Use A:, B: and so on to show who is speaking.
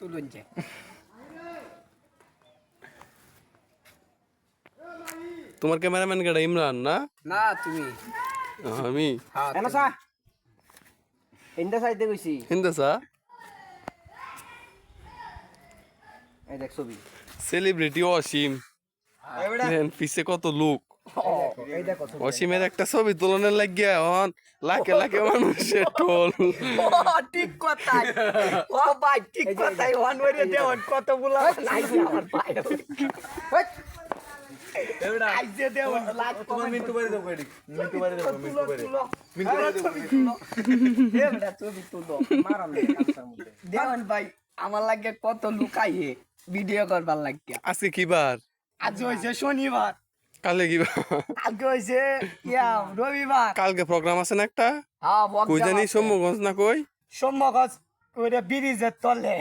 A: তুলুন যে
B: তোমার ক্যামেরাম্যান কেডা ইমরান না
A: না তুমি
B: আমি
A: হ্যাঁ
C: এনো সা ইন্দা সাইতে কইছি
B: হিন্দাসা
C: এই দেখ ছবি
B: সেলিব্রিটি অসীম দেখেন পিছে কত লোক
C: এই দেখ ছবি
B: অসীমের একটা ছবি তুলনের লাগিয়া হন লাখে লাখে মানুষের টোল
A: ঠিক কথাই ও ভাই ঠিক কথাই ওয়ান ওয়ে দেওয়ান কতগুলা নাই আমার ভাই আইজে দেওয়ান লাখ
D: তোমার মিন্টু বাড়ি দাও কয়টি মিন্টু বাড়ি দাও মিন্টু বাড়ি মিন্টু বাড়ি দাও
A: ছবি তুলো দেওয়ান ভাই আমার লাগে কত লুকাইয়ে ভিডিও করবার লাগে
B: আজকে কি বার
A: আজ হইছে শনিবার
B: কালে কি বার
A: আজকে হইছে রবিবার
B: কালকে প্রোগ্রাম আছে না একটা
A: হ্যাঁ
B: কই জানি সম্মুখগঞ্জ না কই
A: সম্মগজ ওইটা ব্রিজের তলে